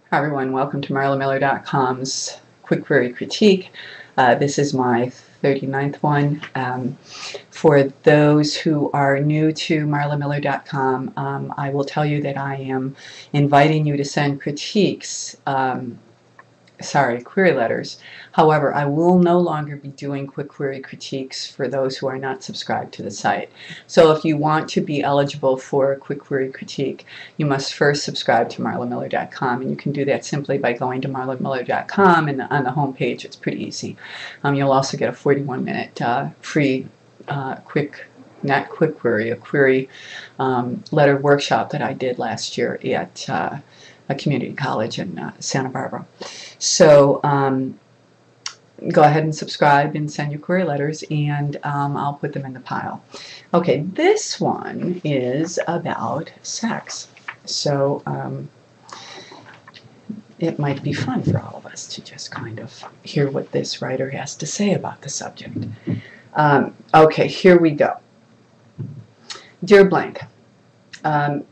Hi everyone, welcome to MarlaMiller.com's Quick Query Critique. This is my 39th one. For those who are new to MarlaMiller.com, I will tell you that I am inviting you to send critiques, query letters. However, I will no longer be doing quick query critiques for those who are not subscribed to the site. So if you want to be eligible for a quick query critique, you must first subscribe to marlamiller.com, and you can do that simply by going to marlamiller.com, and on the home page it's pretty easy. You'll also get a 41-minute free not quick query, a query letter workshop that I did last year at a community college in Santa Barbara. So go ahead and subscribe and send your query letters, and I'll put them in the pile. Okay, this one is about sex. So it might be fun for all of us to just kind of hear what this writer has to say about the subject. Okay, here we go. Dear Blank,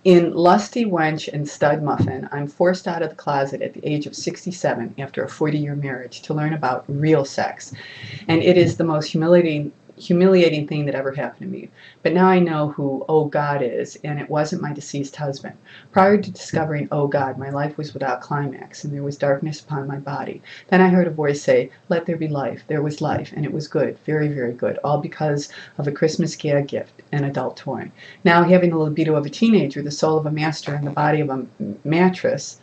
in Lusty Wench and Stud Muffin, I'm forced out of the closet at the age of 67 after a 40-year marriage to learn about real sex, and it is the most humiliating thing that ever happened to me. But now I know who Oh God is, and it wasn't my deceased husband. Prior to discovering Oh God, my life was without climax, and there was darkness upon my body. Then I heard a voice say, "Let there be life." There was life, and it was good, very, very good, all because of a Christmas gag gift, an adult toy. Now, having the libido of a teenager, the soul of a master, and the body of a mattress,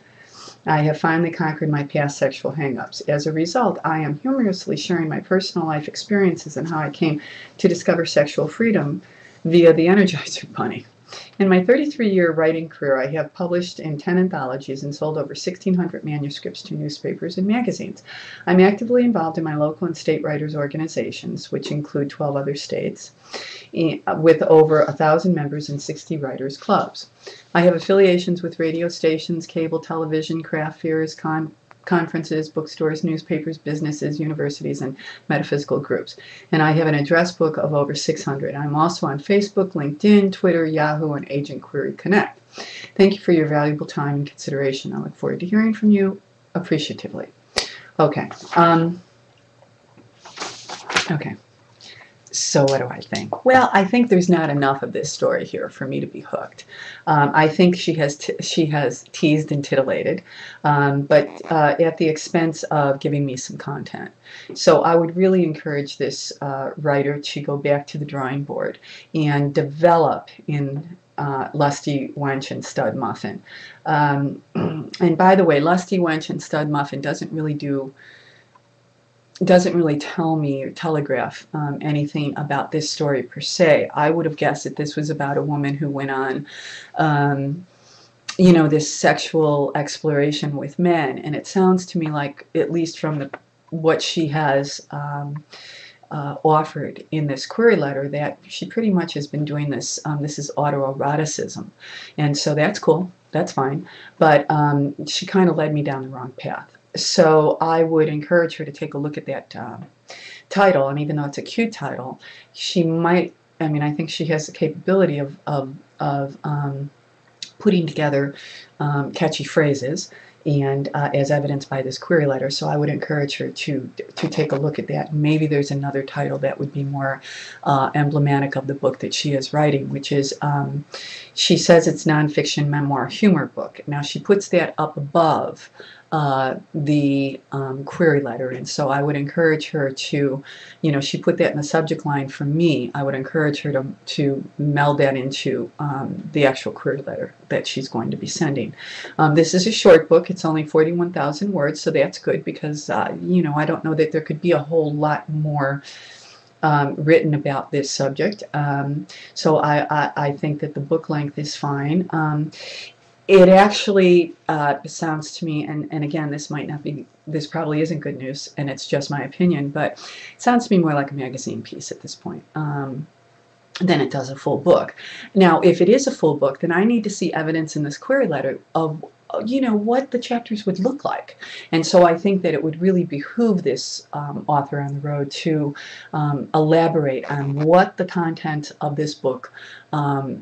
I have finally conquered my past sexual hang-ups. As a result, I am humorously sharing my personal life experiences and how I came to discover sexual freedom via the Energizer Bunny. In my 33-year writing career, I have published in 10 anthologies and sold over 1,600 manuscripts to newspapers and magazines. I'm actively involved in my local and state writers' organizations, which include 12 other states, with over 1,000 members and 60 writers' clubs. I have affiliations with radio stations, cable television, craft fairs, conferences, bookstores, newspapers, businesses, universities, and metaphysical groups. And I have an address book of over 600. I'm also on Facebook, LinkedIn, Twitter, Yahoo, and Agent Query Connect. Thank you for your valuable time and consideration. I look forward to hearing from you appreciatively. Okay. Okay. So what do I think? Well, I think there's not enough of this story here for me to be hooked. I think she has teased and titillated, but at the expense of giving me some content. So I would really encourage this writer to go back to the drawing board and develop in Lusty Wench and Stud Muffin. And by the way, Lusty Wench and Stud Muffin doesn't really tell me or telegraph anything about this story per se. I would have guessed that this was about a woman who went on, you know, this sexual exploration with men, and it sounds to me like, at least from what she has offered in this query letter, that she pretty much has been doing this. This is auto-eroticism, and so that's cool, that's fine, but she kind of led me down the wrong path. So I would encourage her to take a look at that title, and even though it's a cute title, she might, I mean, I think she has the capability of putting together catchy phrases, and as evidenced by this query letter. So I would encourage her to take a look at that. Maybe there's another title that would be more emblematic of the book that she is writing, which is, she says it's nonfiction memoir humor book. Now she puts that up above the query letter, and so I would encourage her to, you know, she put that in the subject line for me. I would encourage her to meld that into the actual query letter that she's going to be sending. This is a short book. It's only 41,000 words, so that's good, because you know, I don't know that there could be a whole lot more written about this subject. So I think that the book length is fine. It actually sounds to me, and again, this probably isn't good news, and it's just my opinion, but it sounds to me more like a magazine piece at this point than it does a full book. Now, if it is a full book, then I need to see evidence in this query letter of, you know, what the chapters would look like. And so I think that it would really behoove this author on the road to elaborate on what the content of this book, you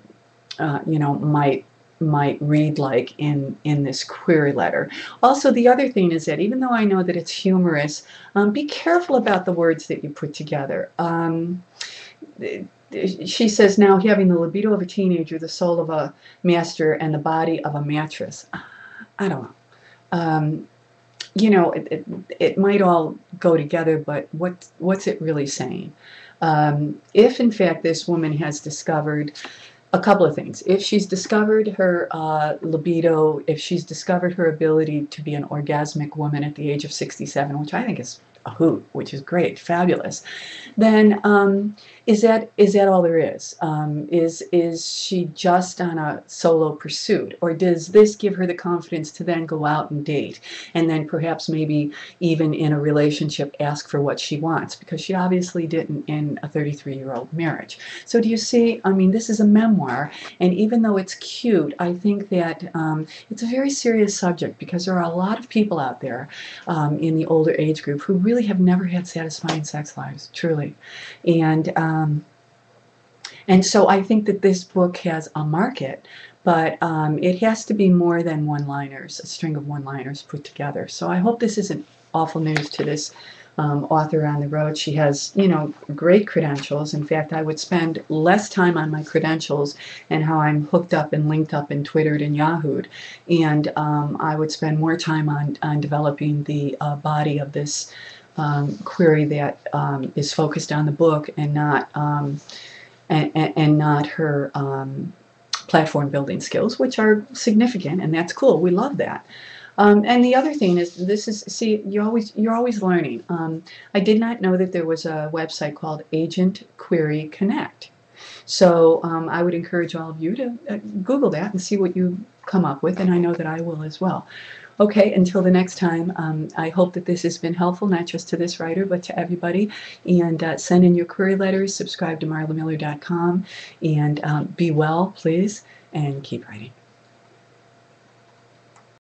know, might might read like in this query letter. Also, the other thing is that even though I know that it's humorous, be careful about the words that you put together. She says, now having the libido of a teenager, the soul of a master, and the body of a mattress. I don't know. You know, it might all go together, but what's it really saying? If in fact this woman has discovered a couple of things. If she's discovered her libido, if she's discovered her ability to be an orgasmic woman at the age of 67, which I think is a hoot, which is great, fabulous, then is that all there is? Is she just on a solo pursuit, or does this give her the confidence to then go out and date, and then perhaps maybe even in a relationship ask for what she wants, because she obviously didn't in a 33-year-old marriage. So do you see? I mean, this is a memoir, and even though it's cute, I think that it's a very serious subject, because there are a lot of people out there in the older age group who really have never had satisfying sex lives, truly. And so I think that this book has a market, but it has to be more than one-liners, a string of one-liners put together. So I hope this isn't awful news to this author on the road. She has, you know, great credentials. In fact, I would spend less time on my credentials and how I'm hooked up and linked up and Twittered and Yahooed, and I would spend more time on developing the body of this query that is focused on the book and not her platform building skills, which are significant, and that's cool. We love that. And the other thing is, this is, see, you're always learning. I did not know that there was a website called Agent Query Connect. So I would encourage all of you to Google that and see what you come up with, and I know that I will as well. Okay, until the next time, I hope that this has been helpful, not just to this writer, but to everybody. And send in your query letters, subscribe to marlamiller.com, and be well, please, and keep writing.